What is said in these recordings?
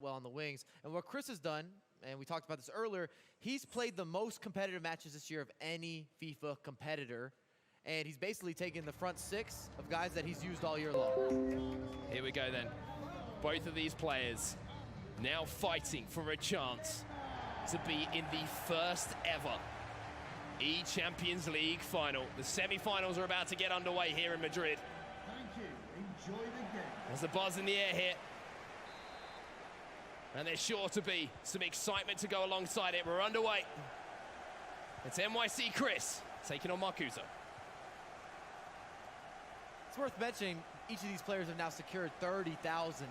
well on the wings. And what Chris has done, and we talked about this earlier, he's played the most competitive matches this year of any FIFA competitor. And he's basically taken the front six of guys that he's used all year long. Here we go then. Both of these players now fighting for a chance to be in the first ever eChampions League final. The semi-finals are about to get underway here in Madrid. Thank you. Enjoy the game. There's a buzz in the air here. And there's sure to be some excitement to go alongside it. We're underway. It's NYC Chris taking on Marcuzo. It's worth mentioning each of these players have now secured $30,000.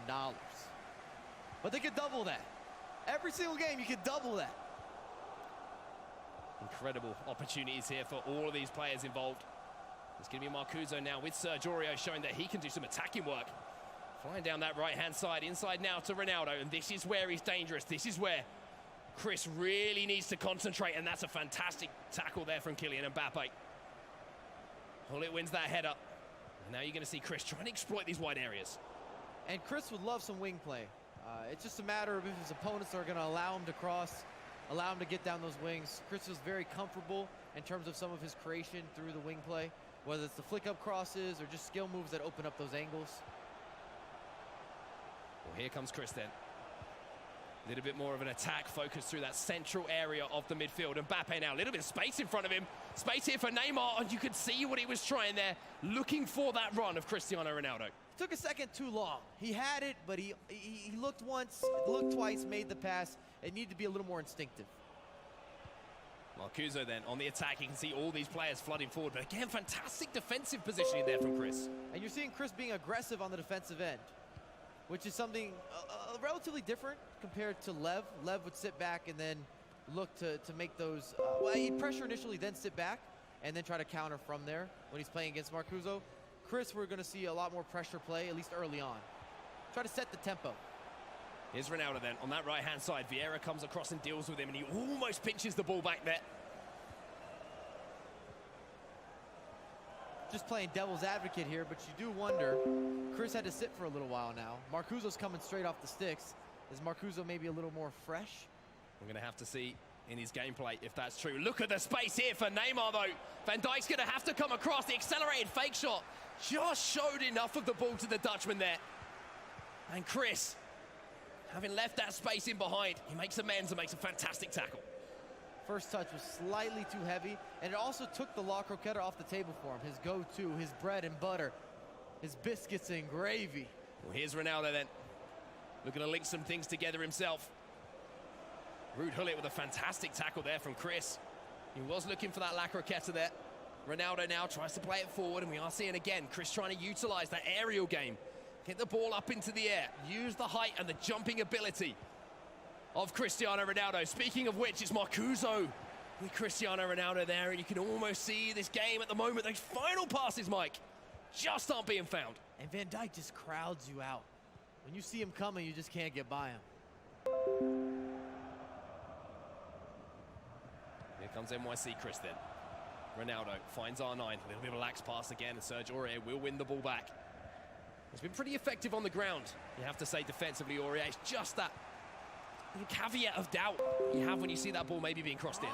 But they could double that. Every single game, you could double that. Incredible opportunities here for all of these players involved. It's going to be Marcuzo now with Ouzo showing that he can do some attacking work. Flying down that right-hand side, inside now to Ronaldo, and this is where he's dangerous. This is where Chris really needs to concentrate, and that's a fantastic tackle there from Kylian Mbappe. Hullet wins that header. And now you're going to see Chris trying to exploit these wide areas. And Chris would love some wing play. It's just a matter of if his opponents are going to allow him to cross, allow him to get down those wings. Chris was very comfortable in terms of some of his creation through the wing play, whether it's the flick-up crosses or just skill moves that open up those angles. Well, here comes Chris then. A little bit more of an attack focus through that central area of the midfield. Mbappe now, a little bit of space in front of him. Space here for Neymar, and you could see what he was trying there, looking for that run of Cristiano Ronaldo. It took a second too long. He had it, but he looked once, looked twice, made the pass. It needed to be a little more instinctive. Marcuzo then on the attack. You can see all these players flooding forward, but again, fantastic defensive positioning there from Chris. And you're seeing Chris being aggressive on the defensive end, which is something relatively different compared to Lev. Lev would sit back and then look to make those, well, he'd pressure initially, then sit back, and then try to counter from there when he's playing against Marcuzo. Chris, we're going to see a lot more pressure play, at least early on. Try to set the tempo. Here's Ronaldo then on that right-hand side. Vieira comes across and deals with him, and he almost pinches the ball back there. Just playing devil's advocate here, but you do wonder, Chris had to sit for a little while now. Marcuzo's coming straight off the sticks. Is Marcuzo maybe a little more fresh? We're going to have to see in his gameplay if that's true. Look at the space here for Neymar, though. Van Dijk's going to have to come across. The accelerated fake shot just showed enough of the ball to the Dutchman there. And Chris, having left that space in behind, he makes amends and makes a fantastic tackle. First touch was slightly too heavy, and it also took the La Croqueta off the table for him. His go-to, his bread and butter, his biscuits and gravy. Well, here's Ronaldo then, looking to link some things together himself. Ruud Hullet with a fantastic tackle there from Chris. He was looking for that La Croqueta there. Ronaldo now tries to play it forward, and we are seeing again Chris trying to utilize that aerial game. Get the ball up into the air, use the height and the jumping ability of Cristiano Ronaldo. Speaking of which, it's Marcuzo with Cristiano Ronaldo there, and you can almost see this game at the moment. Those final passes, Mike, just aren't being found. And Van Dijk just crowds you out. When you see him coming, you just can't get by him. Here comes NYC Chris then. Ronaldo finds R9, a little bit of a lax pass again, and Serge Aurier will win the ball back. He's been pretty effective on the ground, you have to say, defensively. Aurier, it's just that caveat of doubt you have when you see that ball maybe being crossed in.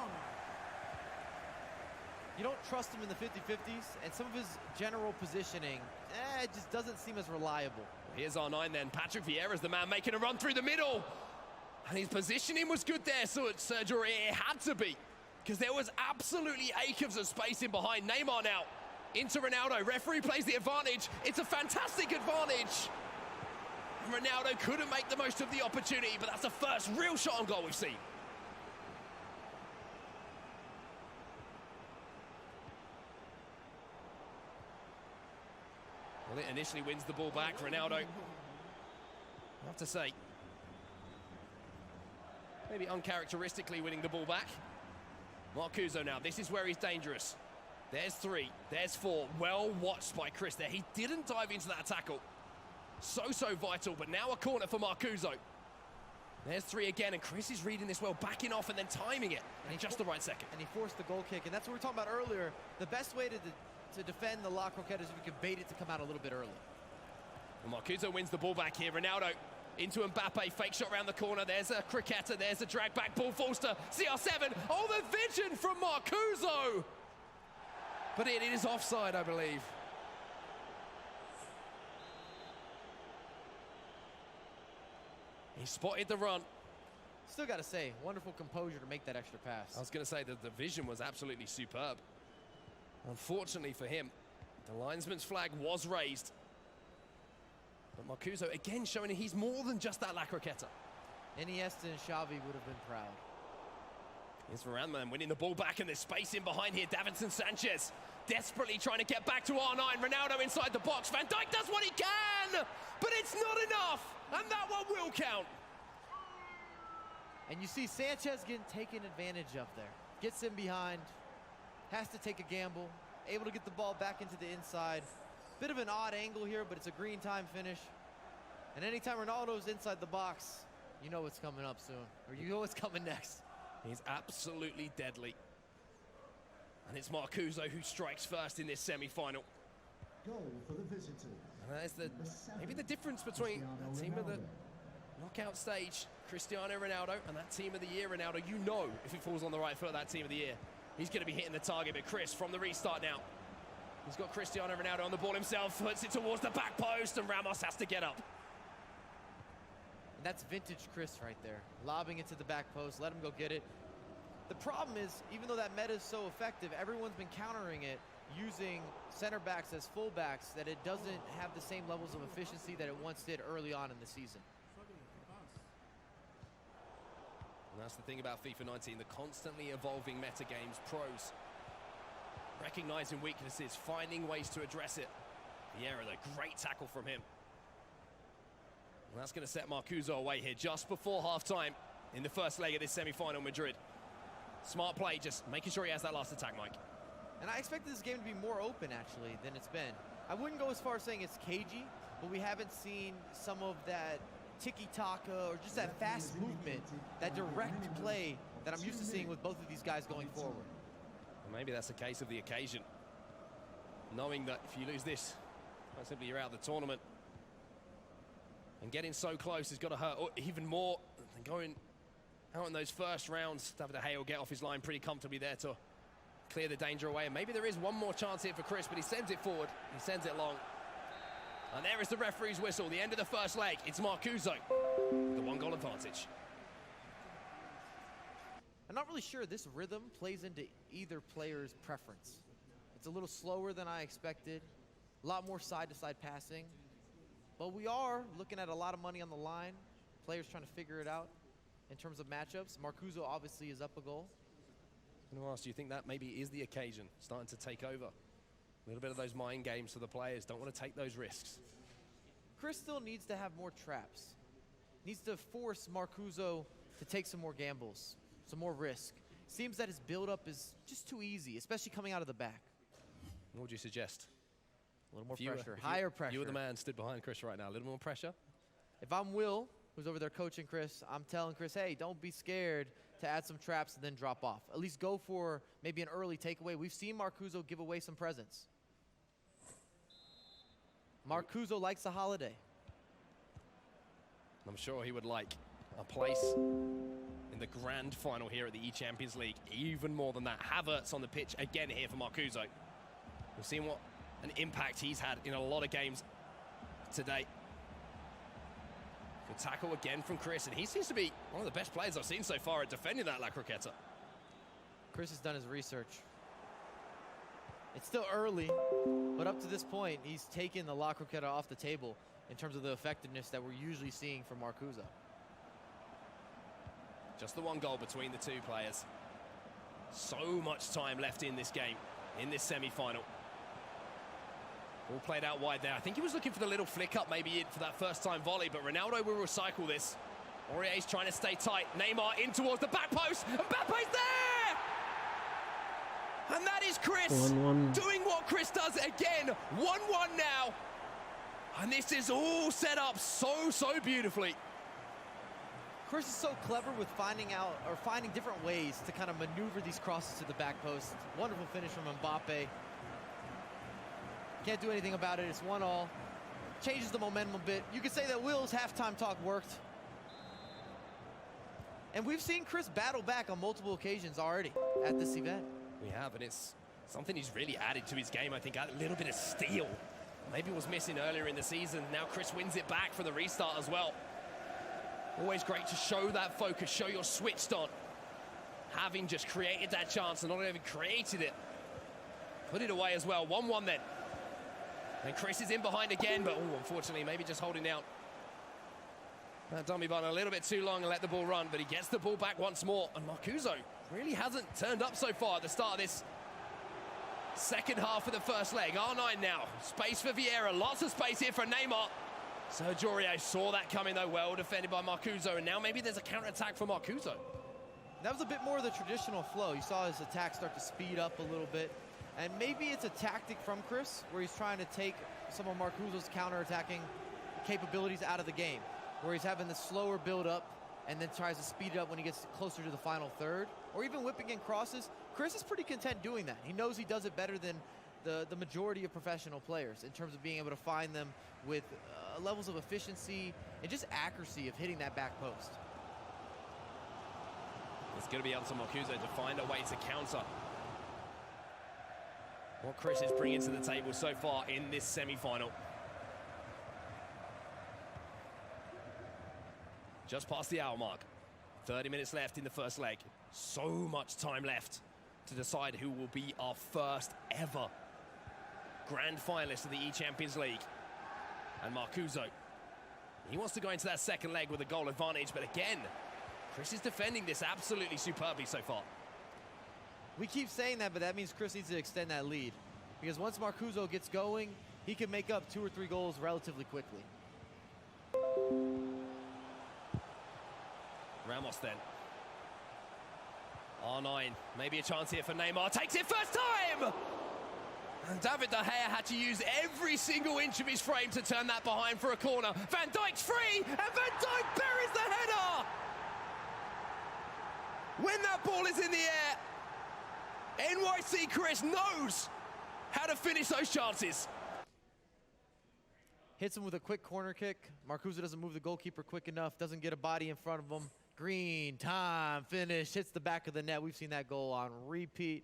You don't trust him in the 50-50s, and some of his general positioning, it just doesn't seem as reliable. Here's R9 then. Patrick Vieira's the man making a run through the middle. And his positioning was good there, so Serge Aurier had to be, because there was absolutely acres of space in behind. Neymar now into Ronaldo. Referee plays the advantage. It's a fantastic advantage. Ronaldo couldn't make the most of the opportunity, but that's the first real shot on goal we've seen. Well, it initially wins the ball back. Ronaldo, I have to say, maybe uncharacteristically winning the ball back. Marcuzo now, this is where he's dangerous. There's 3, there's 4. Well watched by Chris there. He didn't dive into that tackle. So vital, but now a corner for Marcuzo. There's 3 again, and Chris is reading this well, backing off and then timing it at just the right second. And he forced the goal kick, and that's what we were talking about earlier. The best way to defend the La Croqueta is if you can bait it to come out a little bit early. Well, Marcuzo wins the ball back here. Ronaldo Into Mbappe, fake shot around the corner. There's a Cricketta, there's a drag back, ball falls to CR7. Oh, the vision from Marcuzo! But it is offside, I believe. He spotted the run. Still got to say, wonderful composure to make that extra pass. I was going to say that the vision was absolutely superb. Unfortunately for him, the linesman's flag was raised. But Marcuzo again showing he's more than just that La Croqueta. Iniesta and Xavi would have been proud. Here's Varane winning the ball back, and there's space in behind here. Davinson Sanchez desperately trying to get back to R9. Ronaldo inside the box. Van Dijk does what he can, but it's not enough, and that one will count. And you see Sanchez getting taken advantage of there. Gets in behind, has to take a gamble, able to get the ball back into the inside. Bit of an odd angle here, but it's a green time finish. And anytime Ronaldo's inside the box, you know what's coming up soon, or you know what's coming next. He's absolutely deadly. And it's Marcuzo who strikes first in this semi-final. Goal for the visitors. And that is maybe the difference between that team of the knockout stage, Cristiano Ronaldo, and that team of the year, Ronaldo. You know if he falls on the right foot, that team of the year, he's going to be hitting the target. But Chris, from the restart now, he's got Cristiano Ronaldo on the ball himself, puts it towards the back post, and Ramos has to get up. And that's vintage Chris right there. Lobbing it to the back post, let him go get it. The problem is, even though that meta is so effective, everyone's been countering it using center backs as fullbacks, that it doesn't have the same levels of efficiency that it once did early on in the season. And that's the thing about FIFA 19, the constantly evolving meta games, pros recognizing weaknesses, finding ways to address it. The error, the great tackle from him. And that's going to set Marcuzo away here just before half-time in the first leg of this semi-final Madrid. Smart play, just making sure he has that last attack, Mike. And I expected this game to be more open, actually, than it's been. I wouldn't go as far as saying it's cagey, but we haven't seen some of that tiki-taka or just that fast movement, that direct play that I'm used to seeing with both of these guys going forward. Maybe that's a case of the occasion. Knowing that if you lose this, quite simply you're out of the tournament. And getting so close has got to hurt even more than going out in those first rounds. David De Gea will get off his line pretty comfortably there to clear the danger away. And maybe there is one more chance here for Chris, but he sends it forward. He sends it long. And there is the referee's whistle, the end of the first leg. It's Marcuzo, the one-goal advantage. I'm not really sure this rhythm plays into either player's preference. It's a little slower than I expected, a lot more side-to-side passing. But we are looking at a lot of money on the line. Players trying to figure it out in terms of matchups. Marcuzo obviously is up a goal. I'm going to ask, do you think that maybe is the occasion starting to take over? A little bit of those mind games for the players. Don't want to take those risks. Chris still needs to have more traps. Needs to force Marcuzo to take some more gambles, some more risk. Seems that his build-up is just too easy, especially coming out of the back. What would you suggest? A little more pressure, higher pressure. You were the man stood behind Chris right now. A little more pressure? If I'm Will, who's over there coaching Chris, I'm telling Chris, hey, don't be scared to add some traps and then drop off. At least go for maybe an early takeaway. We've seen Marcuzo give away some presents. Marcuzo likes a holiday. I'm sure he would like a place in the grand final here at the eChampions League. Even more than that, Havertz on the pitch again here for Marcuzo. We've seen what an impact he's had in a lot of games today. Good tackle again from Chris, and he seems to be one of the best players I've seen so far at defending that La Croqueta. Chris has done his research. It's still early, but up to this point, he's taken the La Croqueta off the table in terms of the effectiveness that we're usually seeing from Marcuzo. Just the one goal between the two players. So much time left in this game, in this semi-final. All played out wide there. I think he was looking for the little flick up maybe in for that first time volley, but Ronaldo will recycle this. Aurier's trying to stay tight. Neymar in towards the back post. Mbappe's there! And that is Chris 1-1. doing what Chris does again. 1-1 now. And this is all set up so beautifully. Chris is so clever with finding different ways to kind of maneuver these crosses to the back post. Wonderful finish from Mbappe. Can't do anything about it. It's 1-1. changes the momentum a bit. You could say that Will's halftime talk worked. And we've seen Chris battle back on multiple occasions already at this event. We have, and it's something he's really added to his game. I think a little bit of steel. Maybe was missing earlier in the season. Now Chris wins it back for the restart as well. Always great to show that focus, show you're switched on. Having just created that chance and not even created it. Put it away as well. 1-1 then. And Chris is in behind again, but unfortunately, maybe just holding out. That dummy bun a little bit too long and let the ball run, but he gets the ball back once more. And Marcuzo really hasn't turned up so far at the start of this second half of the first leg. R9 now. Space for Vieira. Lots of space here for Neymar. Sergio Aurier saw that coming, though. Well defended by Marcuzo. And now maybe there's a counter-attack for Marcuzo. That was a bit more of the traditional flow. You saw his attack start to speed up a little bit. And maybe it's a tactic from Chris where he's trying to take some of Marcuzo's counter-attacking capabilities out of the game, where he's having the slower build-up and then tries to speed it up when he gets closer to the final third, or even whipping in crosses. Chris is pretty content doing that. He knows he does it better than the majority of professional players in terms of being able to find them with levels of efficiency and just accuracy of hitting that back post. It's going to be up to Marcuzo to find a way to counter what Chris is bringing to the table so far in this semi-final. Just past the hour mark. 30 minutes left in the first leg. So much time left to decide who will be our first ever grand finalist of the eChampions League. And Marcuzo, he wants to go into that second leg with a goal advantage, but again, Chris is defending this absolutely superbly so far. We keep saying that, but that means Chris needs to extend that lead. Because once Marcuzo gets going, he can make up 2 or 3 goals relatively quickly. Ramos then. R9, maybe a chance here for Neymar. Takes it first time! And David De Gea had to use every single inch of his frame to turn that behind for a corner. Van Dijk's free, and Van Dijk buries the header! When that ball is in the air, NYC Chris knows how to finish those chances. Hits him with a quick corner kick. Marcuzo doesn't move the goalkeeper quick enough, doesn't get a body in front of him. Green, time, finish, hits the back of the net. We've seen that goal on repeat.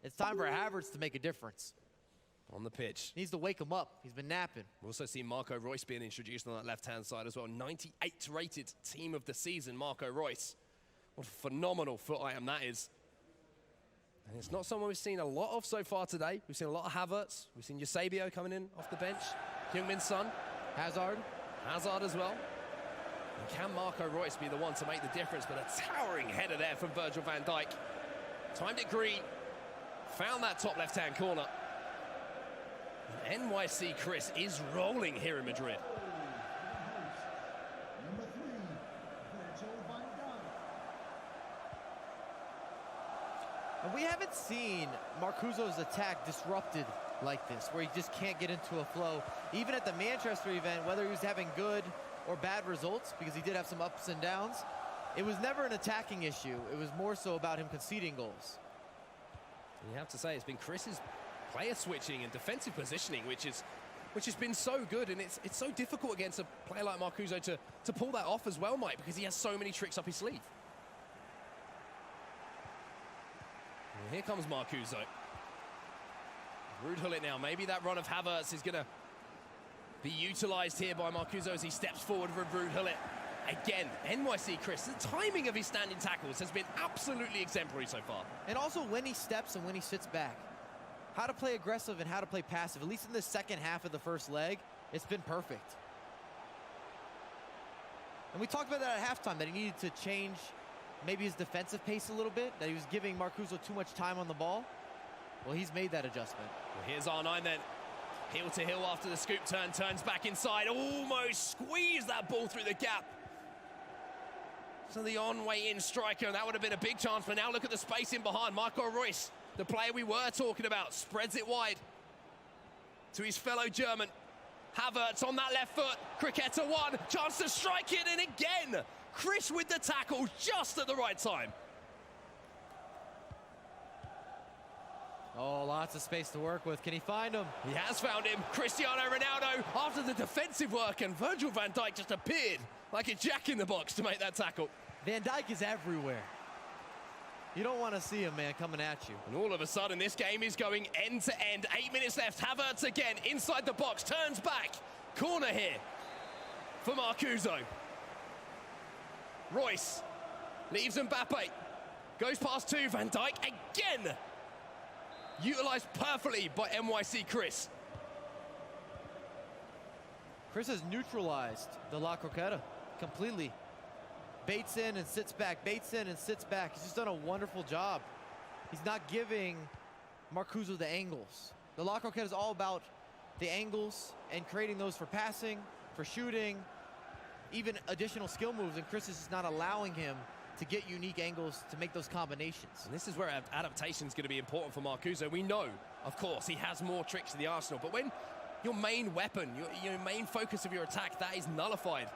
It's time for Havertz to make a difference. On the pitch. Needs to wake him up. He's been napping. We'll also see Marco Reus being introduced on that left-hand side as well. 98 rated team of the season, Marco Reus. What a phenomenal foot item that is. And it's not someone we've seen a lot of so far today. We've seen a lot of Havertz. We've seen Eusebio coming in off the bench. Heung-Min Son. Hazard as well. And can Marco Reus be the one to make the difference? But a towering header there from Virgil van Dijk. Timed it green. Found that top left-hand corner. And NYC Chris is rolling here in Madrid. Number 3, Virgil van Dijk. And we haven't seen Marcuzo's attack disrupted like this, where he just can't get into a flow. Even at the Manchester event, whether he was having good or bad results, because he did have some ups and downs, it was never an attacking issue. It was more so about him conceding goals. And you have to say, it's been Chris's player switching and defensive positioning, which has been so good, and it's so difficult against a player like Marcuzo to pull that off as well, Mike, because he has so many tricks up his sleeve. And here comes Marcuzo. Ruud Gullit now. Maybe that run of Havertz is going to be utilised here by Marcuzo as he steps forward with Ruud Gullit. Again, NYC Chris, the timing of his standing tackles has been absolutely exemplary so far. And also when he steps and when he sits back. How to play aggressive and how to play passive, at least in the second half of the first leg, it's been perfect. And we talked about that at halftime, that he needed to change maybe his defensive pace a little bit, that he was giving Marcuzo too much time on the ball. Well, he's made that adjustment. Well, here's R9 then. Heel to heel after the scoop turn, turns back inside, almost squeezed that ball through the gap. So the on-way in striker, and that would have been a big chance, but now look at the space in behind. Marco Reus, the player we were talking about, spreads it wide to his fellow German. Havertz on that left foot, Cricketta one, chance to strike it, and again, Chris with the tackle just at the right time. Oh, lots of space to work with. Can he find him? He has found him. Cristiano Ronaldo after the defensive work, and Virgil van Dijk just appeared like a jack in the box to make that tackle. Van Dijk is everywhere. You don't want to see him, man, coming at you. And all of a sudden, this game is going end to end. 8 minutes left. Havertz again inside the box, turns back. Corner here for Marcuzo. Royce leaves Mbappe. Goes past two. Van Dijk again. Utilized perfectly by NYC Chris. Chris has neutralized the La Croqueta completely. Baits in and sits back, baits in and sits back. He's just done a wonderful job. He's not giving Marcuzo the angles. The La Croqueta is all about the angles and creating those for passing, for shooting, even additional skill moves, and Chris is just not allowing him to get unique angles to make those combinations. And this is where adaptation is going to be important for Marcuzo. We know, of course, he has more tricks in the arsenal, but when your main weapon, your main focus of your attack, that is nullified,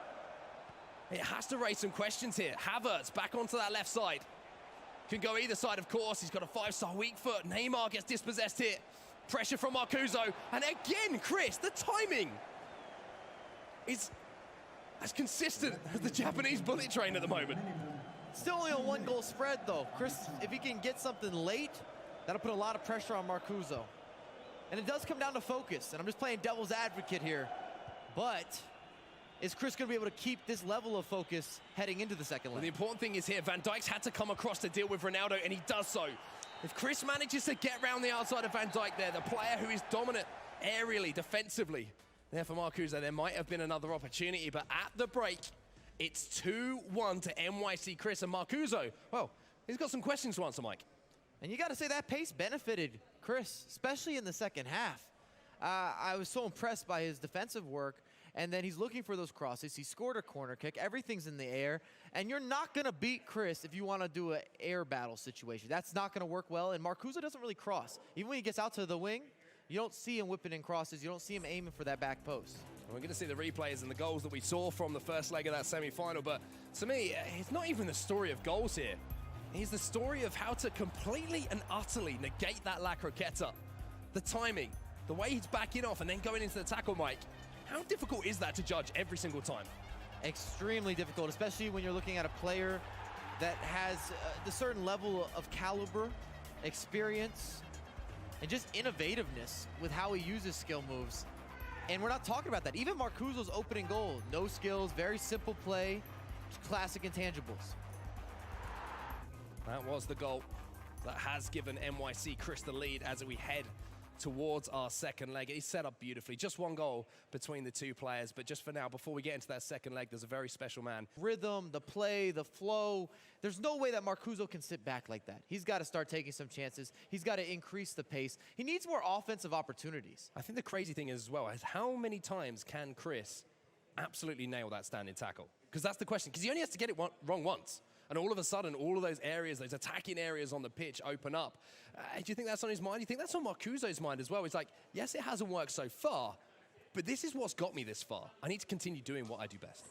it has to raise some questions here. Havertz back onto that left side. Can go either side, of course. He's got a 5-star weak foot. Neymar gets dispossessed here. Pressure from Marcuzo. And again, Chris, the timing is as consistent as the Japanese bullet train at the moment. Still only a 1-goal spread, though. Chris, if he can get something late, that'll put a lot of pressure on Marcuzo. And it does come down to focus, and I'm just playing devil's advocate here. But is Chris going to be able to keep this level of focus heading into the second leg? Well, the important thing is here, Van Dijk's had to come across to deal with Ronaldo, and he does so. If Chris manages to get around the outside of Van Dijk there, the player who is dominant aerially, defensively, there for Marcuzo, there might have been another opportunity, but at the break, it's 2-1 to NYC Chris, and Marcuzo, well, he's got some questions to answer, Mike. And you got to say that pace benefited Chris, especially in the second half. I was so impressed by his defensive work, and then he's looking for those crosses. He scored a corner kick. Everything's in the air, and you're not going to beat Chris if you want to do an air battle situation. That's not going to work well, and Marcuzo doesn't really cross. Even when he gets out to the wing, you don't see him whipping in crosses. You don't see him aiming for that back post. We're going to see the replays and the goals that we saw from the first leg of that semi-final, but to me, it's not even the story of goals here. It's the story of how to completely and utterly negate that La Croqueta. The timing, the way he's backing off and then going into the tackle, Mike. How difficult is that to judge every single time? Extremely difficult, especially when you're looking at a player that has the certain level of caliber, experience, and just innovativeness with how he uses skill moves. And we're not talking about that. Even Marcuzo's opening goal, no skills, very simple play, classic intangibles. That was the goal that has given NYC Chris the lead as we head towards our second leg. He's set up beautifully. Just one goal between the two players, but just for now, before we get into that second leg, there's a very special man. Rhythm, the play, the flow. There's no way that Marcuzo can sit back like that. He's got to start taking some chances. He's got to increase the pace. He needs more offensive opportunities. I think the crazy thing is as well is how many times can Chris absolutely nail that standing tackle? Because that's the question, because he only has to get it wrong once. And all of a sudden, all of those areas, those attacking areas on the pitch open up. Do you think that's on his mind? Do you think that's on Marcuzo's mind as well? It's like, yes, it hasn't worked so far, but this is what's got me this far. I need to continue doing what I do best.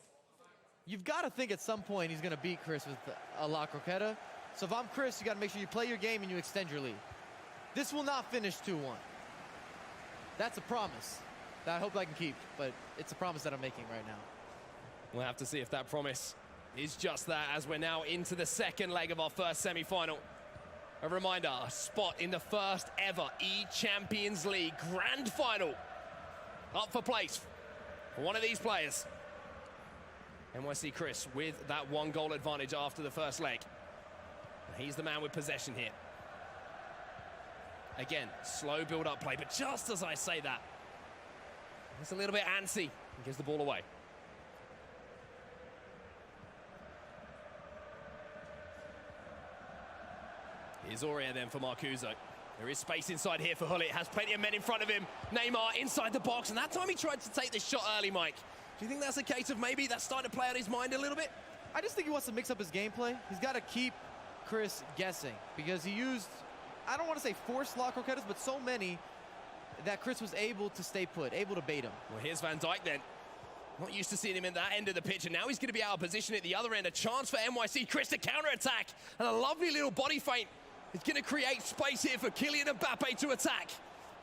You've got to think at some point he's going to beat Chris with a La Croqueta. So if I'm Chris, you got to make sure you play your game and you extend your lead. This will not finish 2-1. That's a promise that I hope I can keep, but it's a promise that I'm making right now. We'll have to see if that promise is just that as we're now into the second leg of our first semi-final. A reminder, a spot in the first ever eChampions League Grand Final up for place for one of these players. NYC Chris with that 1-goal advantage after the first leg. He's the man with possession here. Again, slow build-up play, but just as I say that, he's a little bit antsy and gives the ball away. Here's Aurier then for Marcuzo. There is space inside here for Hullet. Has plenty of men in front of him. Neymar inside the box, and that time he tried to take this shot early, Mike. Do you think that's a case of maybe that's starting to play on his mind a little bit? I just think he wants to mix up his gameplay. He's got to keep Chris guessing because he used, I don't want to say forced La Croquetas, but so many that Chris was able to stay put, able to bait him. Well, here's Van Dijk then. Not used to seeing him in that end of the pitch, and now he's going to be out of position at the other end. A chance for NYC Chris to counter-attack, and a lovely little body feint It's going to create space here for Kylian Mbappe to attack.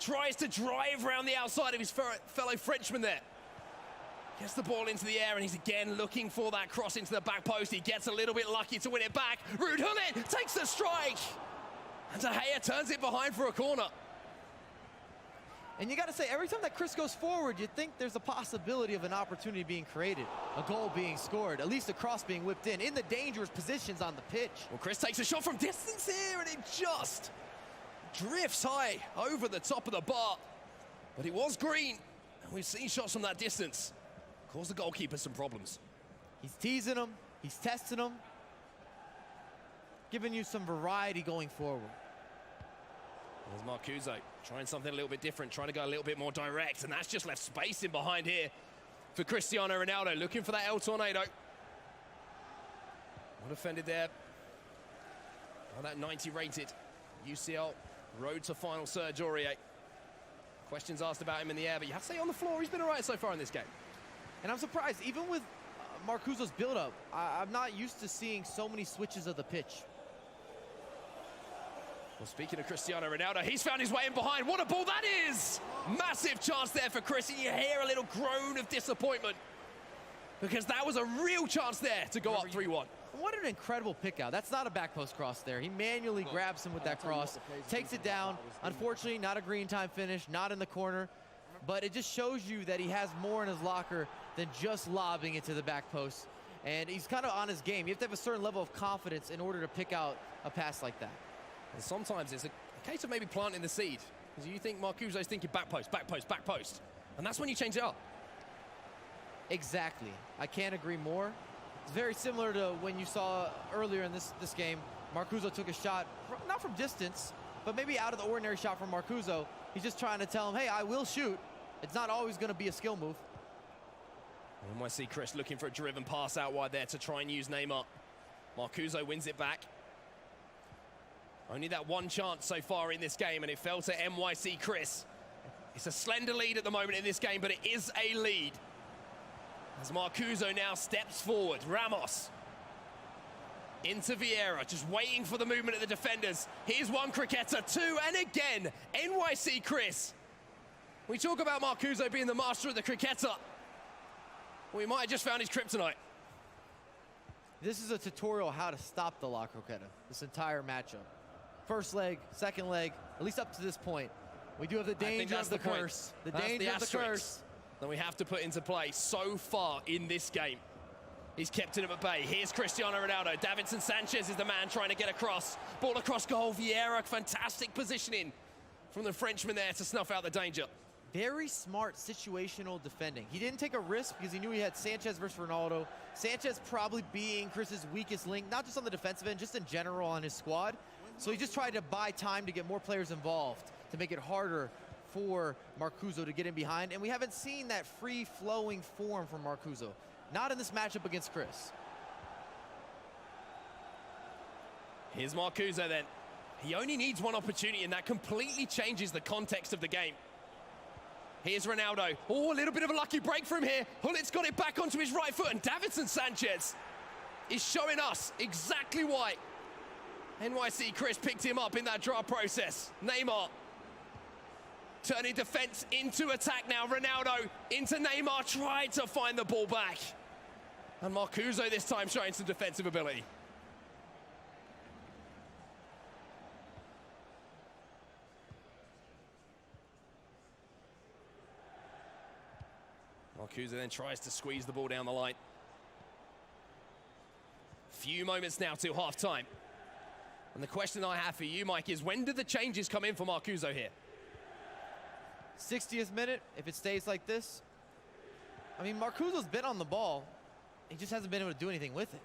Tries to drive around the outside of his fellow Frenchman there. Gets the ball into the air, and he's again looking for that cross into the back post. He gets a little bit lucky to win it back. Ruud Gullit takes the strike. And De Gea turns it behind for a corner. And you got to say, every time that Chris goes forward, you think there's a possibility of an opportunity being created, a goal being scored, at least a cross being whipped in the dangerous positions on the pitch. Well, Chris takes a shot from distance here, and it just drifts high over the top of the bar. But it was green, and we've seen shots from that distance cause the goalkeeper some problems. He's teasing him, he's testing him, giving you some variety going forward. There's Marcuzo trying something a little bit different, trying to go a little bit more direct, and that's just left space in behind here for Cristiano Ronaldo, looking for that El Tornado. Well defended there. Well, that 90 rated UCL road to final Serge Aurier. Questions asked about him in the air, but you have to say on the floor, he's been all right so far in this game. And I'm surprised, even with Marcuzo's build-up, I'm not used to seeing so many switches of the pitch. Well, speaking of Cristiano Ronaldo, he's found his way in behind. What a ball that is! Massive chance there for Chris, and you hear a little groan of disappointment because that was a real chance there to go up 3-1. What an incredible pick out. That's not a back post cross there. He manually grabs him with that cross, takes it down. Unfortunately, not a green time finish, not in the corner, but it just shows you that he has more in his locker than just lobbing it to the back post. And he's kind of on his game. You have to have a certain level of confidence in order to pick out a pass like that. And sometimes it's a case of maybe planting the seed. Because you think Marcuzo's thinking back post, back post, back post. And that's when you change it up. Exactly. I can't agree more. It's very similar to when you saw earlier in this game, Marcuzo took a shot, not from distance, but maybe out of the ordinary shot from Marcuzo. He's just trying to tell him, hey, I will shoot. It's not always going to be a skill move. NYC Chris looking for a driven pass out wide there to try and use Neymar. Marcuzo wins it back. Only that one chance so far in this game, and it fell to NYC Chris. It's a slender lead at the moment in this game, but it is a lead. As Marcuzo now steps forward, Ramos into Vieira, just waiting for the movement of the defenders. Here's one cricketer, two, and again, NYC Chris. We talk about Marcuzo being the master of the cricketer. We might have just found his kryptonite. This is a tutorial how to stop the La Croqueta, this entire matchup. First leg, second leg, at least up to this point. We do have the danger of the curse. The danger of the curse. That we have to put into play so far in this game. He's kept it at bay. Here's Cristiano Ronaldo. Davinson Sanchez is the man trying to get across. Ball across goal. Vieira, fantastic positioning from the Frenchman there to snuff out the danger. Very smart situational defending. He didn't take a risk because he knew he had Sanchez versus Ronaldo. Sanchez probably being Chris's weakest link, not just on the defensive end, just in general on his squad. So he just tried to buy time to get more players involved, to make it harder for Marcuzo to get in behind. And we haven't seen that free-flowing form from Marcuzo. Not in this matchup against Chris. Here's Marcuzo then. He only needs one opportunity, and that completely changes the context of the game. Here's Ronaldo. Oh, a little bit of a lucky break from here. Hullit's got it back onto his right foot, and Davinson Sanchez is showing us exactly why NYC Chris picked him up in that draw process. Neymar turning defense into attack now. Ronaldo into Neymar, tried to find the ball back. And Marcuzo this time showing some defensive ability. Marcuzo then tries to squeeze the ball down the line. Few moments now till half-time. And the question I have for you, Mike, is when do the changes come in for Marcuzo here? 60th minute, if it stays like this. I mean, Marcuzo's been on the ball. He just hasn't been able to do anything with it.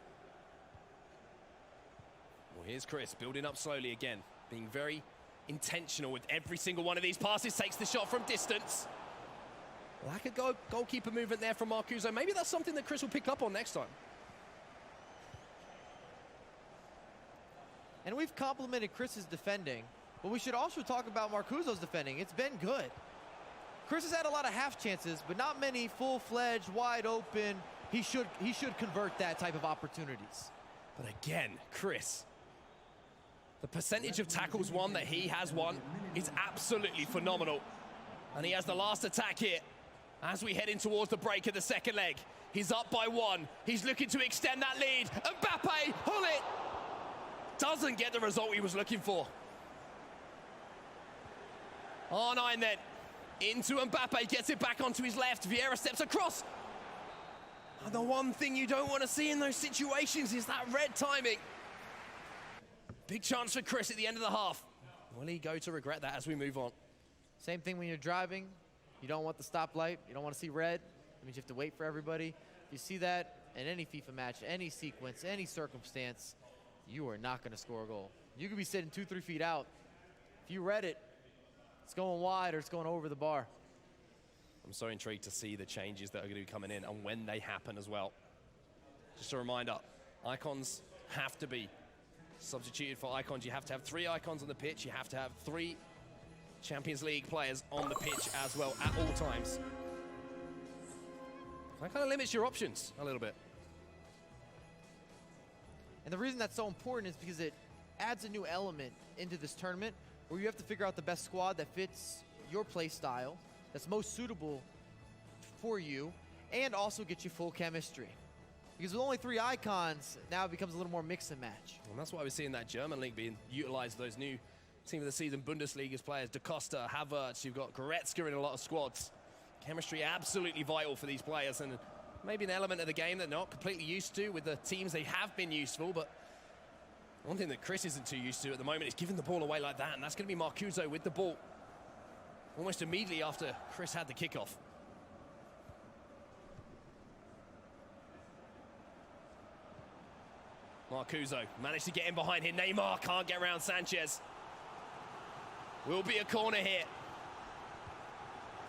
Well, here's Chris building up slowly again, being very intentional with every single one of these passes. Takes the shot from distance. Lack of goalkeeper movement there from Marcuzo. Maybe that's something that Chris will pick up on next time. And we've complimented Chris's defending, but we should also talk about Marcuzo's defending. It's been good. Chris has had a lot of half chances, but not many full-fledged, wide open. He should convert that type of opportunities. But again, Chris The percentage of tackles won that he has won is absolutely phenomenal. And he has the last attack here as we head in towards the break of the second leg. He's up by 1. He's looking to extend that lead. Mbappe, Hullet doesn't get the result he was looking for. R9 then into Mbappe, gets it back onto his left. Vieira steps across. And the one thing you don't want to see in those situations is that red timing. Big chance for Chris at the end of the half. Will he go to regret that as we move on? Same thing when you're driving. You don't want the stoplight. You don't want to see red. That means you have to wait for everybody. If you see that in any FIFA match, any sequence, any circumstance, you are not going to score a goal. You could be sitting 2-3 feet out. If you read it, it's going wide or it's going over the bar. I'm so intrigued to see the changes that are going to be coming in and when they happen as well. Just a reminder, icons have to be substituted for icons. You have to have 3 icons on the pitch. You have to have 3 Champions League players on the pitch as well at all times. That kind of limits your options a little bit. And the reason that's so important is because it adds a new element into this tournament where you have to figure out the best squad that fits your play style, that's most suitable for you, and also get you full chemistry. Because with only 3 icons, now it becomes a little more mix and match. And that's why we're seeing that German league being utilized, those new team of the season Bundesliga's players, Da Costa, Havertz, you've got Goretzka in a lot of squads. Chemistry absolutely vital for these players, and maybe an element of the game they're not completely used to with the teams they have been useful, but one thing that Chris isn't too used to at the moment is giving the ball away like that, and that's going to be Marcuzo with the ball almost immediately after Chris had the kickoff. Marcuzo managed to get in behind here. Neymar can't get around Sanchez. Will be a corner here.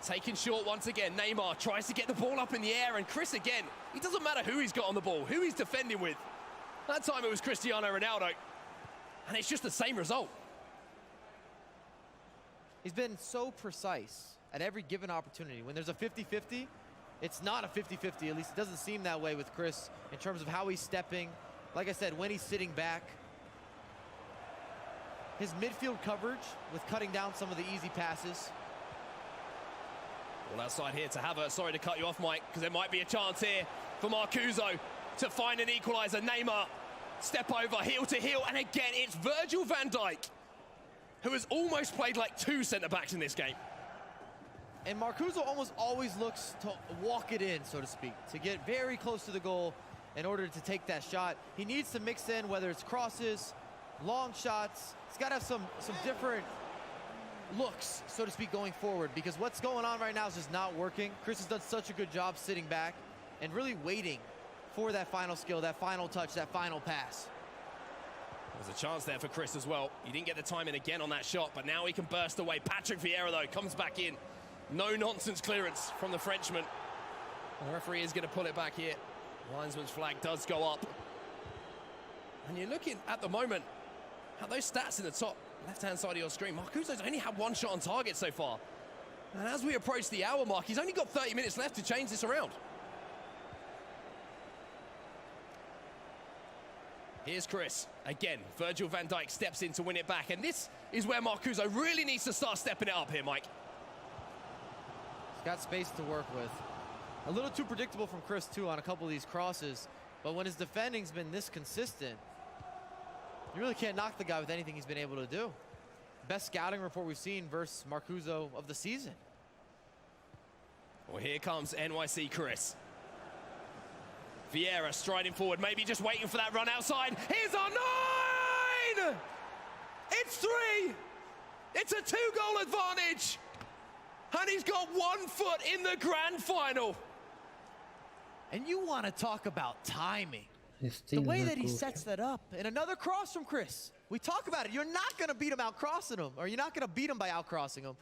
Taken short once again. Neymar tries to get the ball up in the air, and Chris again. It doesn't matter who he's got on the ball, who he's defending with. That time it was Cristiano Ronaldo, and it's just the same result. He's been so precise at every given opportunity. When there's a 50-50, it's not a 50-50. At least it doesn't seem that way with Chris in terms of how he's stepping. Like I said, when he's sitting back, his midfield coverage with cutting down some of the easy passes. Well, outside here to Havertz. Sorry to cut you off, Mike, because there might be a chance here for Marcuzo to find an equalizer. Neymar, step over, heel to heel, and again, it's Virgil van Dijk, who has almost played like 2 centre-backs in this game. And Marcuzo almost always looks to walk it in, so to speak, to get very close to the goal in order to take that shot. He needs to mix in, whether it's crosses, long shots. He's got to have some different looks, so to speak, going forward, because what's going on right now is just not working. Chris has done such a good job sitting back and really waiting for that final skill, that final touch, that final pass. There's a chance there for Chris as well. He didn't get the time in again on that shot, but now he can burst away. Patrick Vieira, though, comes back in. No nonsense clearance from the Frenchman. The referee is going to pull it back here. Linesman's flag does go up. And you're looking at the moment at those stats in the top left-hand side of your screen. Marcuzo's only had 1 shot on target so far. And as we approach the hour mark, he's only got 30 minutes left to change this around. Here's Chris. Again, Virgil van Dijk steps in to win it back. And this is where Marcuzo really needs to start stepping it up here, Mike. He's got space to work with. A little too predictable from Chris, too, on a couple of these crosses. But when his defending's been this consistent, you really can't knock the guy with anything he's been able to do. Best scouting report we've seen versus Marcuzo of the season. Well, here comes NYC Chris. Vieira striding forward, maybe just waiting for that run outside. Here's our 9! It's 3! It's a 2-goal advantage! And he's got 1 foot in the grand final. And you want to talk about timing. The way that he sets that up. And another cross from Chris. We talk about it. You're not going to beat him out crossing him, or you're not going to beat him by out crossing him.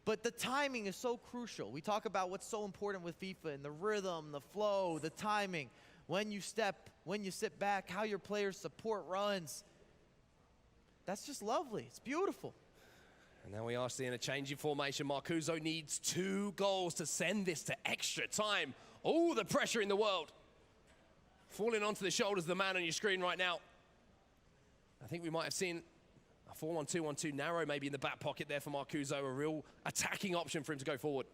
But the timing is so crucial. We talk about what's so important with FIFA and the rhythm, the flow, the timing. When you step, when you sit back, how your players support runs. That's just lovely. It's beautiful. And now we are seeing a change in formation. Marcuzo needs 2 goals to send this to extra time. All the pressure in the world falling onto the shoulders of the man on your screen right now. I think we might have seen A 4-1-2-1-2 narrow maybe in the back pocket there for Marcuzo, a real attacking option for him to go forward.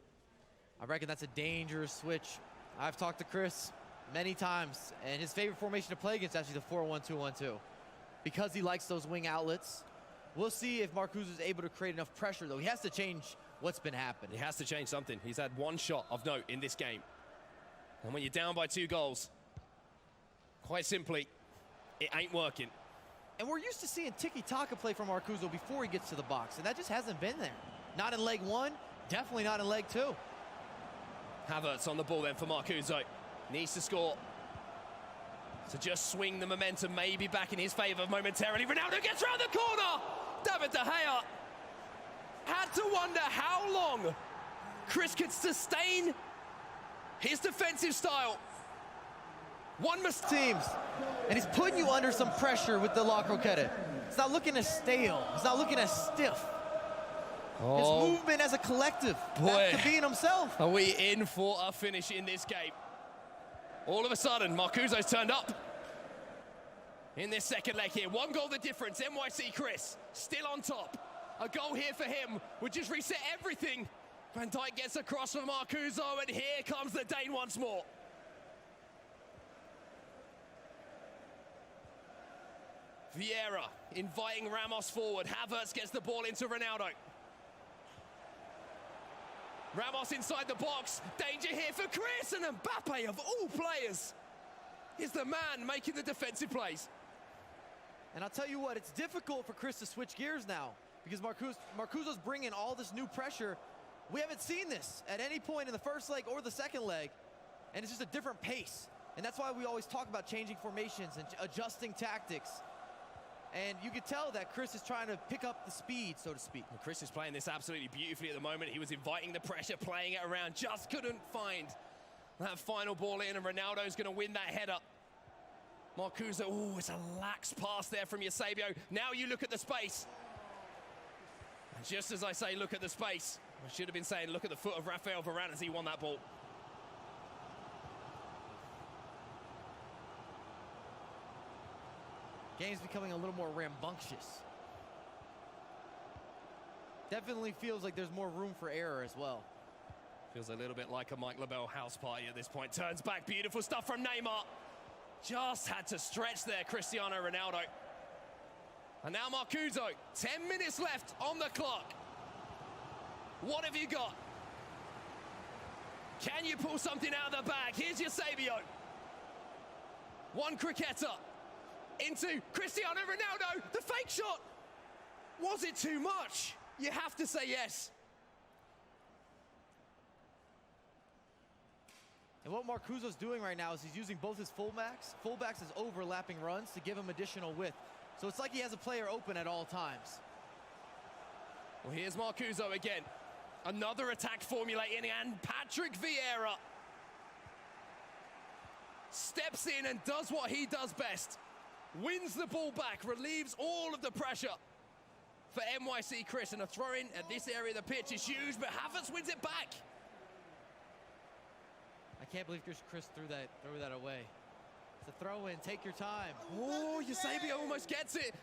I reckon that's a dangerous switch. I've talked to Chris many times, and his favorite formation to play against is actually the 4-1-2-1-2 because he likes those wing outlets. We'll see if Marcuzo is able to create enough pressure, though. He has to change what's been happening. He has to change something. He's had one shot of note in this game. And when you're down by 2 goals, quite simply, it ain't working. And we're used to seeing tiki-taka play from Marcuzo before he gets to the box, and that just hasn't been there. Not in leg 1, definitely not in leg 2. Havertz on the ball then for Marcuzo. Needs to score. So just swing the momentum maybe back in his favour momentarily. Ronaldo gets round the corner! David De Gea had to wonder how long Chris could sustain his defensive style. One mistake. Teams, and he's putting you under some pressure with the La Croqueta. It's not looking as stale. It's not looking as stiff. His movement as a collective, back to being himself. Are we in for a finish in this game? All of a sudden, Marcuzo's turned up in this second leg here. 1 goal the difference. NYC Chris still on top. A goal here for him would just reset everything. Van Dijk gets across for Marcuzo, and here comes the Dane once more. Vieira inviting Ramos forward. Havertz gets the ball into Ronaldo. Ramos inside the box. Danger here for Chris, and Mbappe, of all players, is the man making the defensive plays. And I'll tell you what, it's difficult for Chris to switch gears now because Marcuzo's bringing all this new pressure. We haven't seen this at any point in the first leg or the second leg, and it's just a different pace. And that's why we always talk about changing formations and adjusting tactics. And you can tell that Chris is trying to pick up the speed, so to speak. And Chris is playing this absolutely beautifully at the moment. He was inviting the pressure, playing it around, just couldn't find that final ball in, and Ronaldo's going to win that header. Marcuzo, oh, it's a lax pass there from Eusebio. Now you look at the space. And just as I say, look at the space, I should have been saying, look at the foot of Rafael Varane as he won that ball. Game's becoming a little more rambunctious. Definitely feels like there's more room for error as well. Feels a little bit like a Mike LaBelle house party at this point. Turns back, beautiful stuff from Neymar. Just had to stretch there, Cristiano Ronaldo. And now Marcuzo, 10 minutes left on the clock. What have you got? Can you pull something out of the bag? Here's Eusebio. One cricketa into Cristiano Ronaldo. The fake shot. Was it too much? You have to say yes. And what Marcuzo's doing right now is he's using both his fullbacks as overlapping runs to give him additional width. So it's like he has a player open at all times. Well, here's Marcuzo again. Another attack formulating, and Patrick Vieira steps in and does what he does best. Wins the ball back, relieves all of the pressure for NYC Chris, and a throw-in at this area of the pitch is huge, but Havertz wins it back. I can't believe Chris threw that away. It's a throw-in, take your time. Oh, Eusebio almost gets it.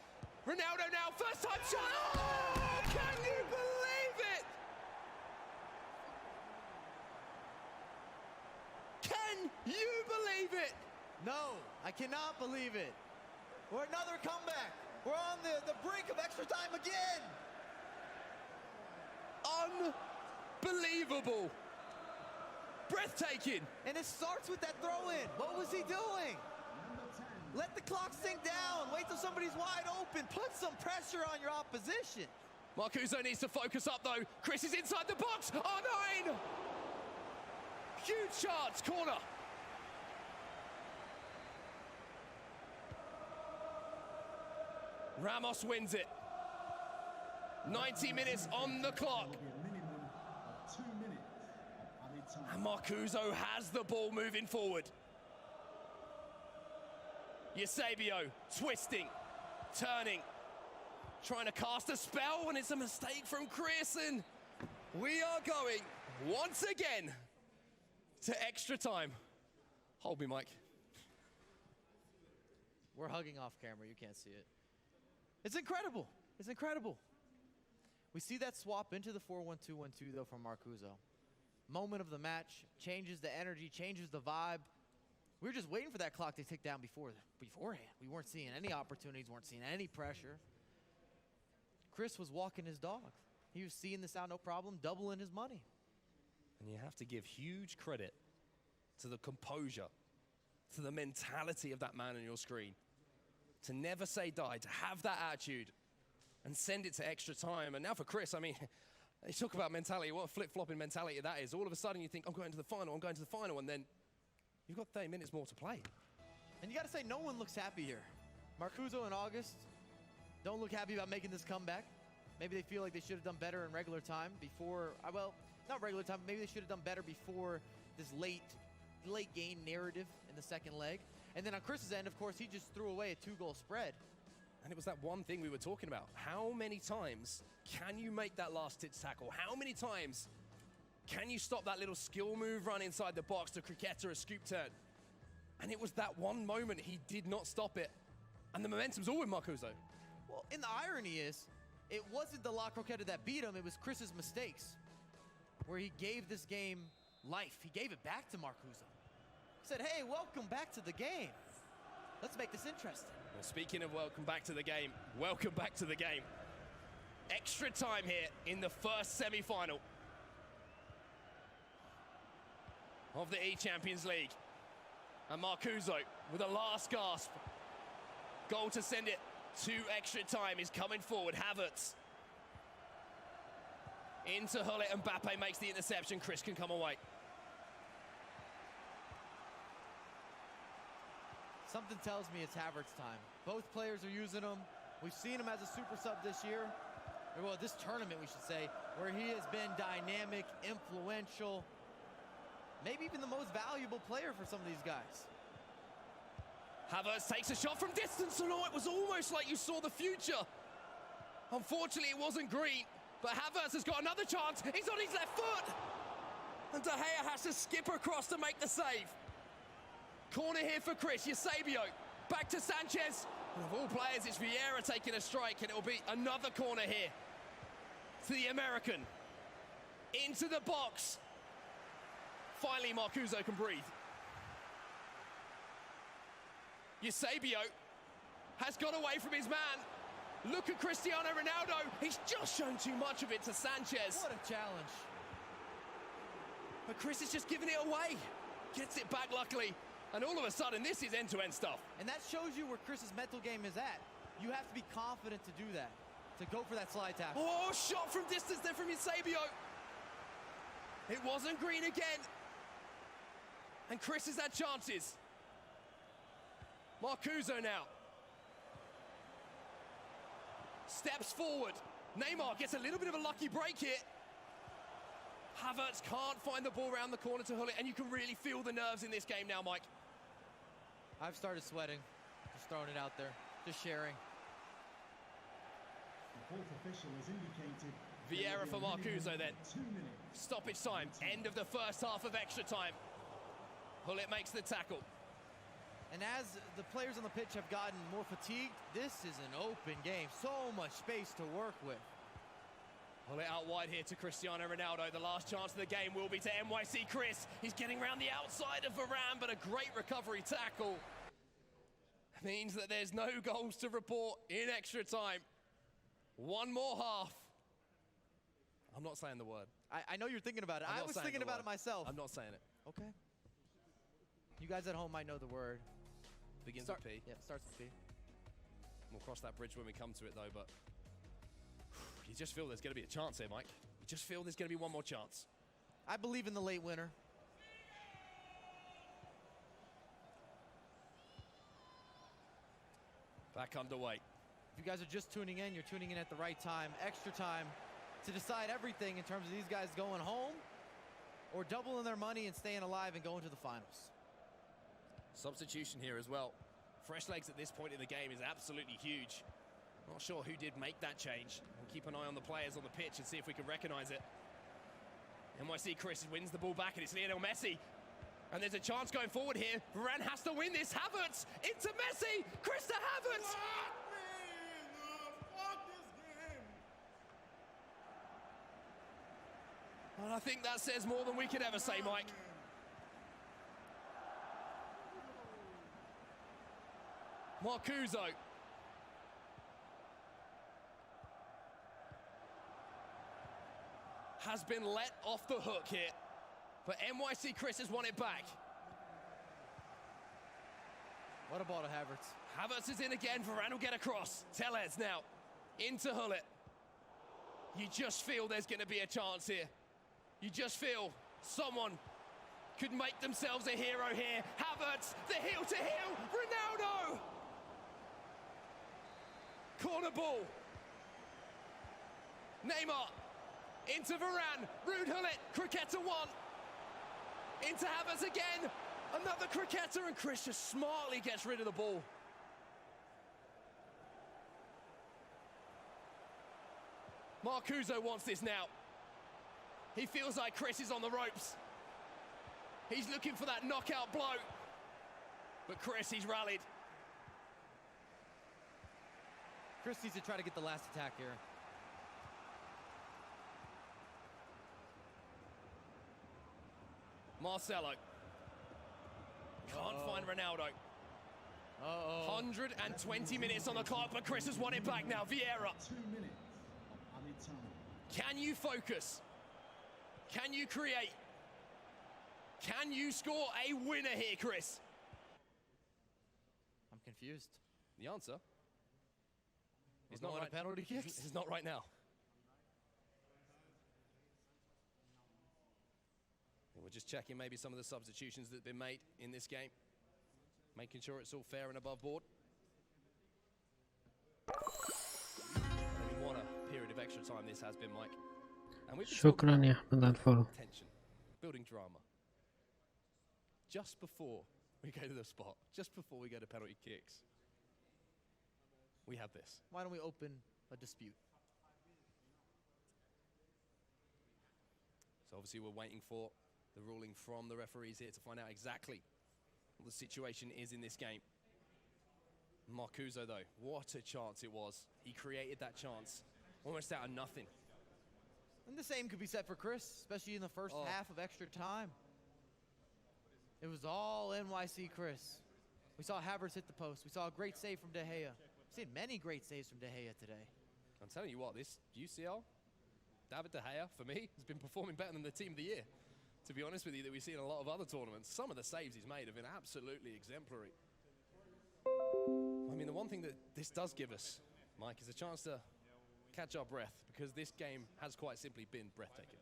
Ronaldo now, first time shot. Oh, can you believe it? Can you believe it? No, I cannot believe it. We're another comeback. We're on the brink of extra time again. Unbelievable. Breathtaking. And it starts with that throw-in. What was he doing? Let the clock sink down. Wait till somebody's wide open. Put some pressure on your opposition. Marcuzo needs to focus up, though. Chris is inside the box. Oh, 9. Huge chance. Corner. Ramos wins it. 90 minutes on the clock. And Marcuzo has the ball moving forward. Eusebio twisting, turning, trying to cast a spell, and it's a mistake from Chris, and we are going once again to extra time. Hold me, Mike. We're hugging off camera, you can't see it. It's incredible. is incredible. We see that swap into the 4-1-2-1-2 though from Marcuzo. Moment of the match, changes the energy, changes the vibe. We were just waiting for that clock to tick down beforehand. We weren't seeing any opportunities, weren't seeing any pressure. Chris was walking his dog. He was seeing this out no problem, doubling his money. And you have to give huge credit to the composure, to the mentality of that man on your screen. To never say die, to have that attitude and send it to extra time. And now for Chris, I mean, you talk about mentality, what a flip-flopping mentality that is. All of a sudden you think, I'm going to the final, I'm going to the final, and then you've got 30 minutes more to play. And you gotta say, no one looks happy here. Marcuzo and August don't look happy about making this comeback. Maybe they feel like they should have done better in regular time before, well, not regular time, maybe they should have done better before this late game narrative in the second leg. And then on Chris's end, of course, he just threw away a 2-goal spread. And it was that one thing we were talking about. How many times can you make that last-ditch tackle? How many times can you stop that little skill move run inside the box to cricket or a scoop turn? And it was that one moment he did not stop it. And the momentum's all with Marcuzo. Well, and the irony is, it wasn't the La Croqueta that beat him, it was Chris's mistakes, where he gave this game life. He gave it back to Marcuzo. He said, hey, welcome back to the game. Let's make this interesting. Well, speaking of welcome back to the game, welcome back to the game. Extra time here in the first semi-final of the eChampions League. And Marcuzo with a last gasp. Goal to send it to extra time is coming forward. Havertz into Hullet, and Mbappe makes the interception. Chris can come away. Something tells me it's Havertz time. Both players are using him. We've seen him as a super sub this year, or well, this tournament we should say, where he has been dynamic, influential, maybe even the most valuable player for some of these guys. Havertz takes a shot from distance, and it was almost like you saw the future. Unfortunately, it wasn't green, but Havertz has got another chance. He's on his left foot, and De Gea has to skip across to make the save. Corner here for Chris, Eusebio, back to Sanchez. And of all players, it's Vieira taking a strike, and it'll be another corner here to the American. Into the box. Finally, Marcuzo can breathe. Eusebio has got away from his man. Look at Cristiano Ronaldo. He's just shown too much of it to Sanchez. What a challenge. But Chris is just giving it away. Gets it back, luckily. And all of a sudden, this is end-to-end stuff. And that shows you where Chris's mental game is at. You have to be confident to do that, to go for that slide tackle. Oh, shot from distance there from Eusebio. It wasn't green again. And Chris has had chances. Marcuzo now. Steps forward. Neymar gets a little bit of a lucky break here. Havertz can't find the ball around the corner to Hullet, and you can really feel the nerves in this game now, Mike. I've started sweating, just throwing it out there, just sharing. The fourth official has indicated Vieira for Marcuzo then. 2 minutes. Stoppage time, end of the first half of extra time. Hullet makes the tackle. And as the players on the pitch have gotten more fatigued, this is an open game. So much space to work with. Hullet out wide here to Cristiano Ronaldo. The last chance of the game will be to NYC Chris. He's getting around the outside of Varane, but a great recovery tackle means that there's no goals to report in extra time. One more half. I'm not saying the word. I know you're thinking about it. I was thinking about it myself. I'm not saying it. Okay. You guys at home might know the word. Begins with P. Yeah, starts with P. We'll cross that bridge when we come to it, though, but you just feel there's going to be a chance here, Mike. You just feel there's going to be one more chance. I believe in the late winner. Back underway. If you guys are just tuning in, you're tuning in at the right time. Extra time to decide everything in terms of these guys going home or doubling their money and staying alive and going to the finals. Substitution here as well. Fresh legs at this point in the game is absolutely huge. Not sure who did make that change. We'll keep an eye on the players on the pitch and see if we can recognize it. NYC Chris wins the ball back, and it's Lionel Messi. And there's a chance going forward here. Varane has to win this. Havertz into Messi. Chris to Havertz. And I think that says more than we could ever say, Mike. Marcuzo. Has been let off the hook here. But NYC Chris has won it back. What a ball to Havertz. Havertz is in again. Varane will get across. Tellez now into Hullet. You just feel there's going to be a chance here. You just feel someone could make themselves a hero here. Havertz, the heel to heel. Ronaldo. Corner ball. Neymar into Varane. Rude Hullet. Cricketta one. Into Havertz again. Another Cricketta, and Chris just smartly gets rid of the ball. Marcuzo wants this now. He feels like Chris is on the ropes. He's looking for that knockout blow. But Chris, he's rallied. Chris needs to try to get the last attack here. Marcelo. Can't find Ronaldo. 120 minutes on the clock, but Chris has won it back now. Vieira. 2 minutes. Added time. Can you focus? Can you create? Can you score a winner here, Chris? I'm confused. The answer is We're not going right. to penalty kicks? It's not right now. We're just checking maybe some of the substitutions that have been made in this game, making sure it's all fair and above board. I mean, what a period of extra time this has been, Mike. And we've been شكرا يا أحمد على الفولو. tension, building drama. Just before we go to the spot, just before we go to penalty kicks, we have this. Why don't we open a dispute? So obviously we're waiting for the ruling from the referees here to find out exactly what the situation is in this game. Marcuzo, though, what a chance it was. He created that chance almost out of nothing. And the same could be said for Chris, especially in the first half of extra time. It was all NYC Chris. We saw Havertz hit the post. We saw a great save from De Gea. We've seen many great saves from De Gea today. I'm telling you what, this UCL, David De Gea, for me, has been performing better than the team of the year. To be honest with you, that we've seen in a lot of other tournaments. Some of the saves he's made have been absolutely exemplary. I mean, the one thing that this does give us, Mike, is a chance to catch our breath, because this game has quite simply been breathtaking.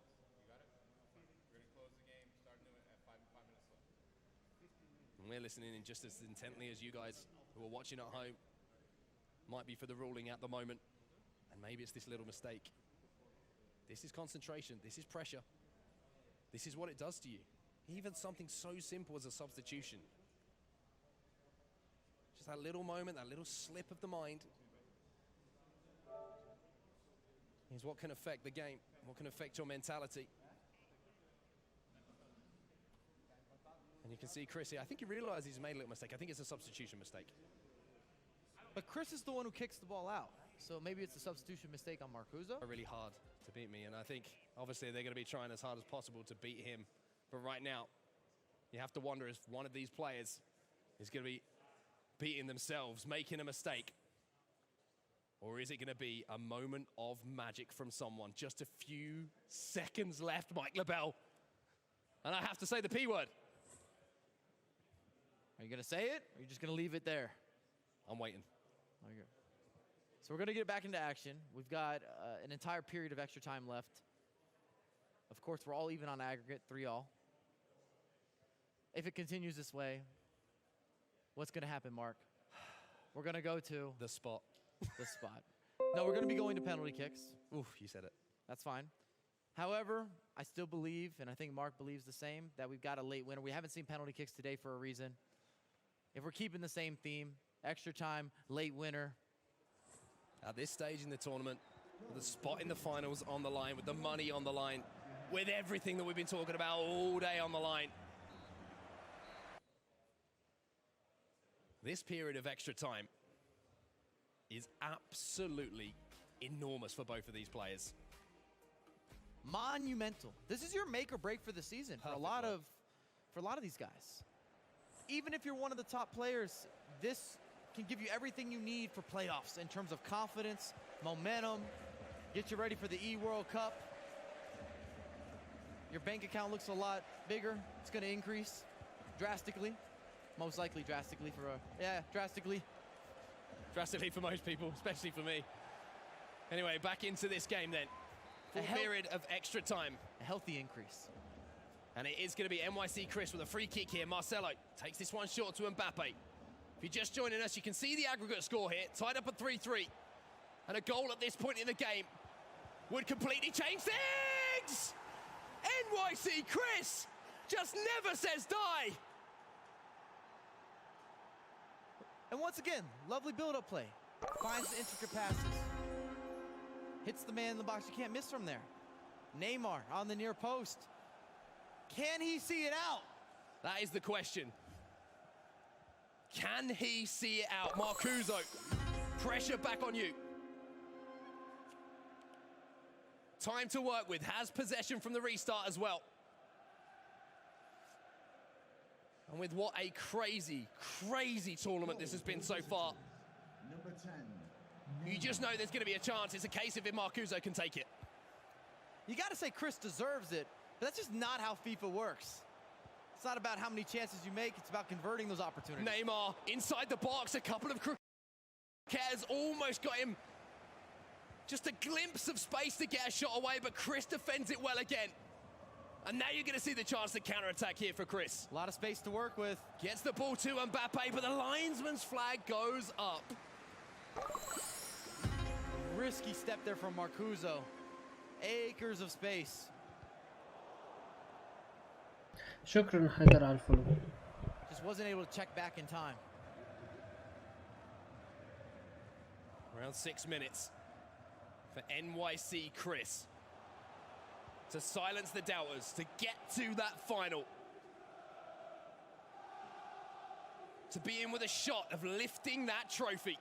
And we're listening in just as intently as you guys who are watching at home. Might be for the ruling at the moment, and maybe it's this little mistake. This is concentration, this is pressure. This is what it does to you. Even something so simple as a substitution. Just that little moment, that little slip of the mind is what can affect the game, what can affect your mentality. And you can see Chris here, I think he realizes he's made a little mistake. I think it's a substitution mistake. But Chris is the one who kicks the ball out. So maybe it's a substitution mistake on Marcuzo. Really hard to beat me, and I think obviously they're going to be trying as hard as possible to beat him. But right now, you have to wonder if one of these players is going to be beating themselves, making a mistake. Or is it going to be a moment of magic from someone? Just a few seconds left, Mike LaBelle. And I have to say the P word. Are you going to say it, or are you just going to leave it there? I'm waiting. Okay. So we're going to get back into action. We've got an entire period of extra time left. Of course, we're all even on aggregate, 3-all. If it continues this way, what's going to happen, Mark? We're going to go to The spot. the spot. No, we're going to be going to penalty kicks. Oof, you said it. That's fine. However, I still believe, and I think Mark believes the same, that we've got a late winner. We haven't seen penalty kicks today for a reason. If we're keeping the same theme, extra time, late winner. At this stage in the tournament, with the spot in the finals on the line, with the money on the line, with everything that we've been talking about all day on the line. This period of extra time is absolutely enormous for both of these players. monumental. This is your make or break for the season for a lot of these guys. Even if you're one of the top players, this can give you everything you need for playoffs in terms of confidence, momentum, get you ready for the E-World Cup. Your bank account looks a lot bigger. It's going to increase drastically. Most likely drastically for drastically. Drastically for most people, especially for me. Anyway, back into this game then. Full period of extra time. A healthy increase. And it is going to be NYC Chris with a free kick here. Marcelo takes this one short to Mbappe. If you're just joining us, you can see the aggregate score here, tied up at 3-3. And a goal at this point in the game would completely change things! NYC Chris just never says die! And once again, lovely build-up play. Finds the intricate passes. Hits the man in the box. You can't miss from there. Neymar on the near post. Can he see it out? That is the question. Can he see it out? Marcuzo, pressure back on you. Time to work with, has possession from the restart as well. And with what a crazy, crazy tournament this has been so far. Number 10. You just know there's going to be a chance. It's a case of if Marcuzo can take it. You got to say Chris deserves it, but that's just not how FIFA works. It's not about how many chances you make, it's about converting those opportunities. Neymar inside the box, a couple of cricketers almost got him just a glimpse of space to get a shot away, but Chris defends it well again. And now you're going to see the chance to counter-attack here for Chris. A lot of space to work with. Gets the ball to Mbappe, but the linesman's flag goes up. Risky step there from Marcuzo. Acres of space. شكرا حيدر على الفولو. Just wasn't able to check back in time. Around 6 minutes for NYC Chris to silence the doubters, to get to that final. To be in with a shot of lifting that trophy.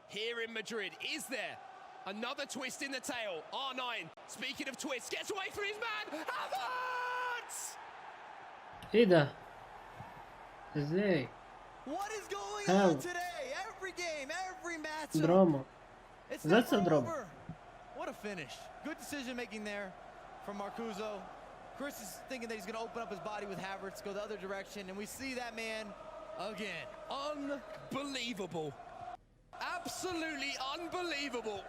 Here in Madrid, is there another twist in the tail? R9, speaking of twists, gets away from his man, Havertz! ايه ده؟ ازاي؟ What is going How? on today? Every game, every match. دراما. It's That's never a drama. over. What a finish. Good decision making there from Marcuzo. Chris is thinking that he's going to open up his body with Havertz, go the other direction, and we see that man again. Unbelievable. Absolutely unbelievable.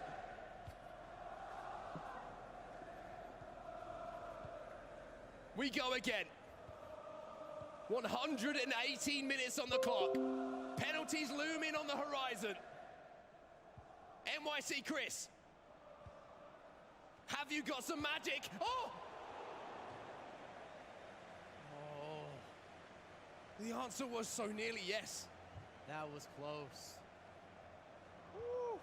We go again. 118 minutes on the clock. Penalties looming on the horizon. NYC Chris. Have you got some magic? Oh! Oh, The answer was so nearly yes. that was close. Woo.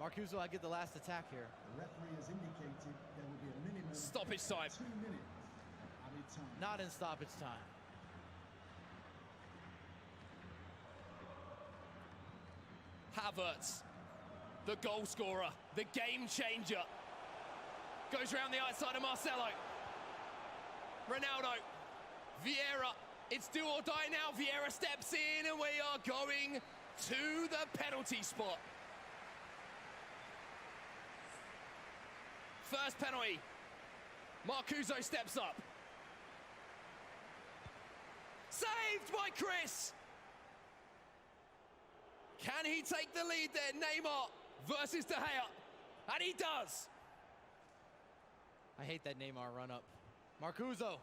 Marcuzo, I get the last attack here. The referee has indicated there will be a minimum Stoppage time. 2 minutes. Added time. Not in stoppage time. Havertz, the goal scorer, the game changer. Goes around the outside of Marcelo. Ronaldo, Vieira, it's do or die now. Vieira steps in and we are going to the penalty spot. First penalty. Marcuzo steps up. Saved by Chris. Can he take the lead there? Neymar versus De Gea. And he does. I hate that Neymar run up. Marcuzo.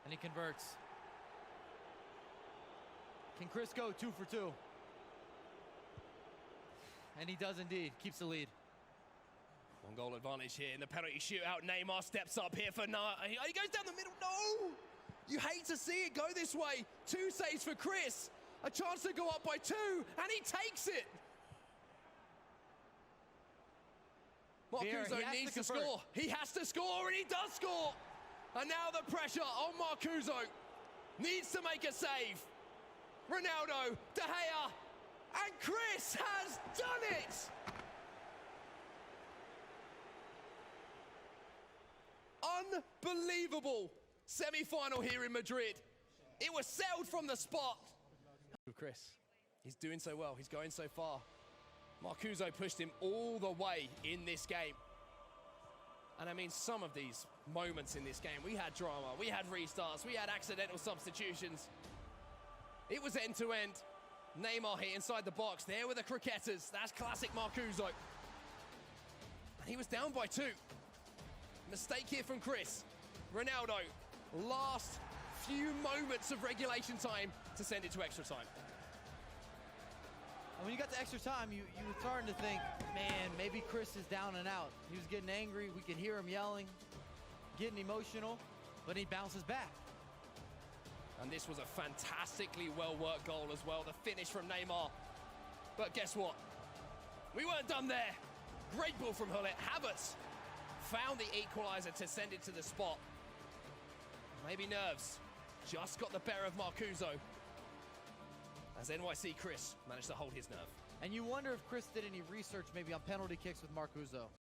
And he converts. Can Chris go 2 for 2? And he does indeed. Keeps the lead. One goal advantage here in the penalty shootout. Neymar steps up here for he goes down the middle. No! You hate to see it go this way. 2 saves for Chris. A chance to go up by 2, and he takes it. Marcuzo needs to score. He has to score, and he does score. And now the pressure on Marcuzo. Needs to make a save. Ronaldo, De Gea, and Chris has done it. unbelievable semi-final here in Madrid. It was settled from the spot. Chris, he's doing so well. He's going so far. Marcuzo pushed him all the way in this game. And I mean, some of these moments in this game, we had drama, we had restarts, we had accidental substitutions. It was end to end. Neymar hit inside the box. There were the croquetas. That's classic Marcuzo. And he was down by 2. Mistake here from Chris. Ronaldo, last few moments of regulation time to send it to extra time. And when you got to extra time, you were starting to think, man, maybe Chris is down and out. He was getting angry. We could hear him yelling, getting emotional, but he bounces back. And this was a fantastically well-worked goal as well, the finish from Neymar. But guess what? We weren't done there. Great ball from Hullet. Havertz found the equalizer to send it to the spot. Maybe nerves just got the better of Marcuzo, as NYC Chris managed to hold his nerve. And you wonder if Chris did any research maybe on penalty kicks with Marcuzo.